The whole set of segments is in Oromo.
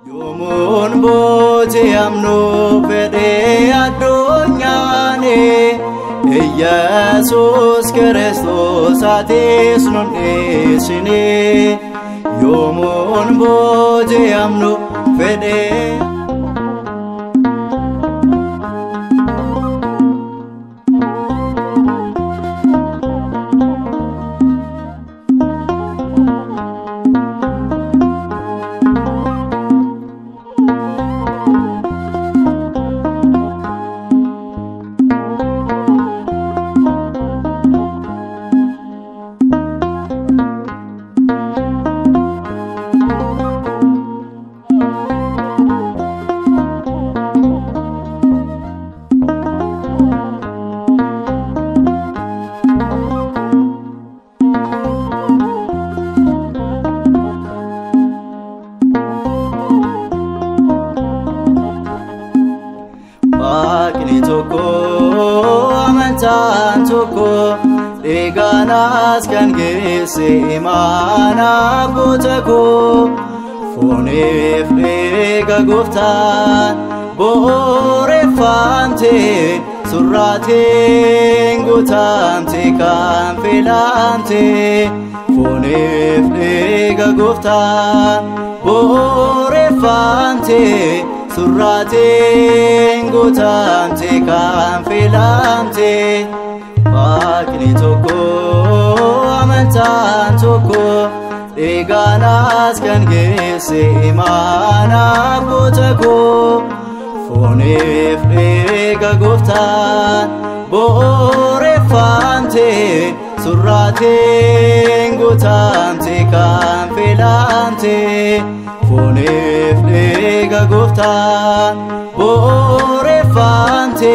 Yomun boje amnu fede adunyane Jesus Christos atis nun isini Yomun boje amnu fede Waaqni tokko amantaan tokko eeganaas kan geesse imaana abboota koo fooniif eega gooftaan booreffamte surraateen guutamte kan filamte fooniif eega gooftaan booreffamte surraateen guutamte kan filamte Waaqni tokko amantaan tokko eeganaas kan geesse imaana abboota koo fooniif eega gooftaan booreffamte surraateen guutamte kan filamte fooniif eega gooftaan booreffamte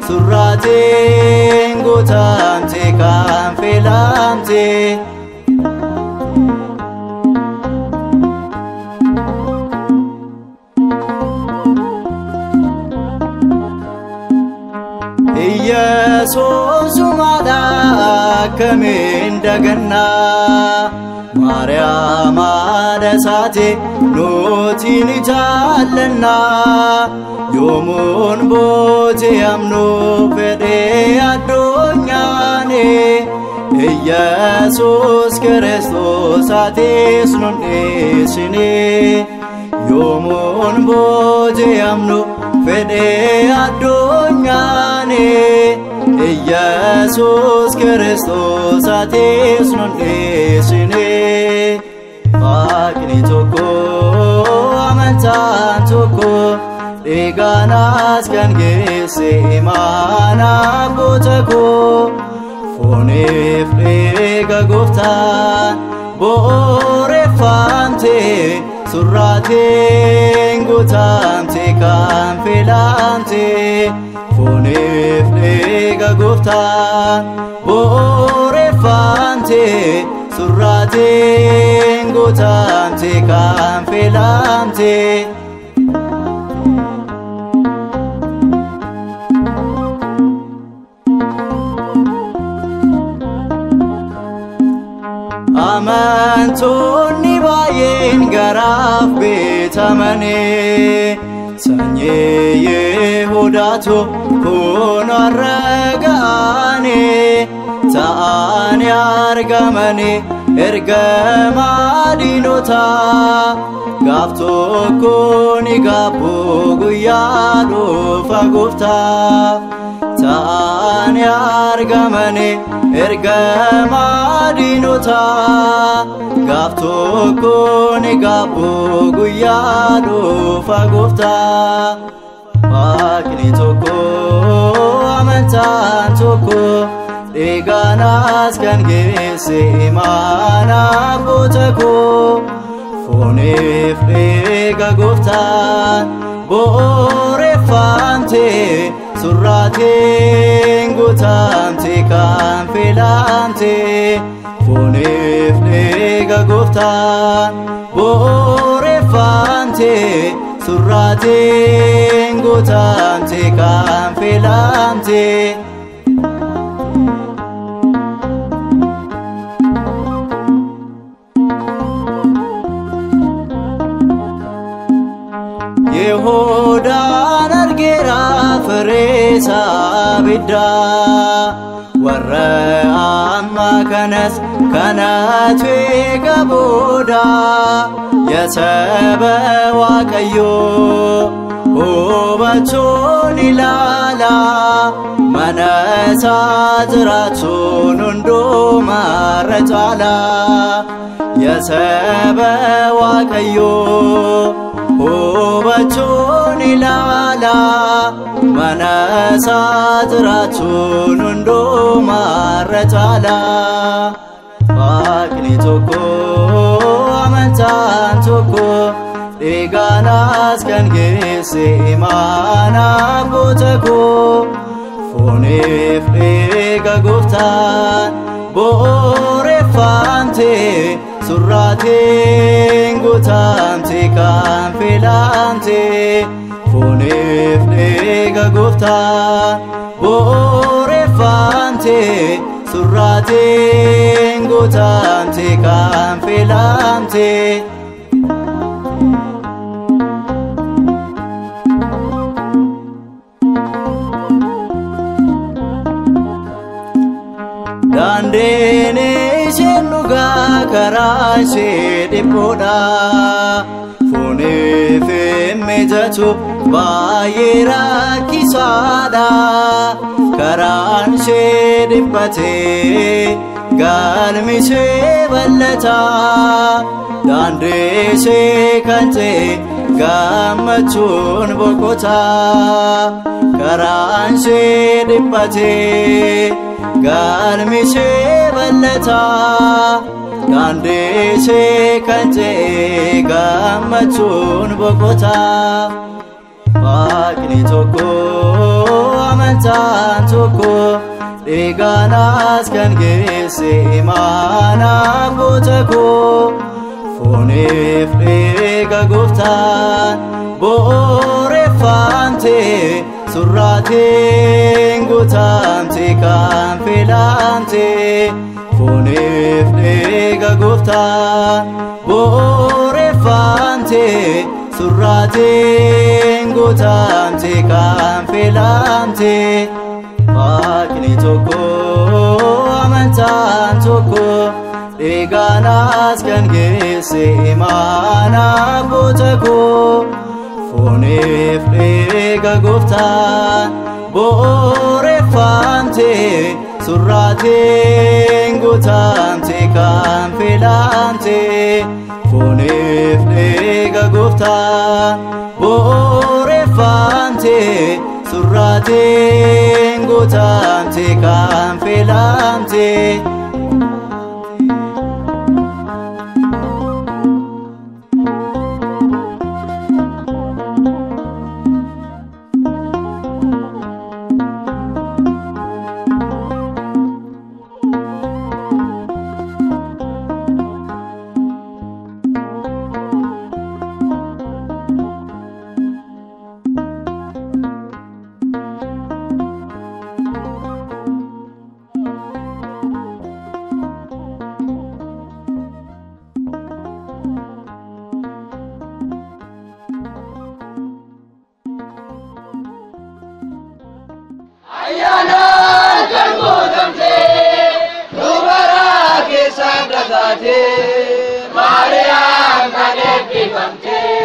surraateen guutamte kan filamte Yesuus umaadha akkamiin dagannaa Maariyaam haadha isaati nuti ni jaallannaa Yoomuun booji'amnu fedhee addunyaani Yesuus Kiristoos atis nun dhiisini Yoomuun booji'amnu fedhee addunyaani Jesus Christos atis nun dhiisini Waaqni tokko amantaan tokko eeganaas kan geesse imaana abboota koo fooniif eega gooftaan booreffamte surraateen guutamte kan filamte fooniif eega gooftaan booreffamte surraateen guutamte kan filamte Amantoonni baay'een garaaf bitamanii sanyii Yihudaatu kun har'a ga'anii ta'anii argamanii ergamaa diinotaa gaaf tokko ni gaabbu guyyaa dhufa gooftaa ta'anii argamanii ergamaa diinotaa gaaf tokko ni gaabbu guyyaa dhufa gooftaa Waaqni tokko amantaan tokko eeganaas kan geesse imaana abboota koo fooniif eega gooftaan booreffamte surraateen guutamte kan filamte fooniif eega gooftaan booreffamte surraateen guutamte kan filamte Yehudan argeera fireesa bidda warra amma kanas kanatu eegabuudha yasaba waaqayyo hubachuun ilaala mana isaa jiraatuun hundumarra caala yasaba waaqayyo hubachuun ilaala mana isaa jiraatuun hundumarra caala Waaqni tokko amantaan tokko dhiigaanas kan geesse imaana abboota koo fooniif dhiiga gooftaan booreffamte surraatiin guutamte kan filamte fooniif dhiiga gooftaan booreffamte surraatiin guutamte kan filamte Dandeen isheen dhugaa karaa ishee dhiphoodha fooniif mijatu baay'ee rakkisaadha karaan ishee dhiphatee galmi ishee bal'ata daandii ishee kan ta'e gammachuun boqota karaan ishee dhiphatee galmi ishee bal'ata daandii ishee kan ta'e gammachuun boqota Waaqni tokko amantaan tokko dhiigaanas kan geesse imaana abboota koo fooniif dhiiga gooftaan booreffamte surraatiin guutamte kan filamte fooniif dhiiga gooftaan booreffamte surraatiin guutamte kan filamte Waaqni tokko amantaan tokko dhiigaanas kan geesse imaana abboota koo fooniif dhiiga gooftaan booreffamte surraatiin guutamte kan filamte fooniif dhiiga gooftaan booreffamte surraatiin guutamte kan filamte Ayana kan godamte dubara ke sagadate Maria kan ebbifamte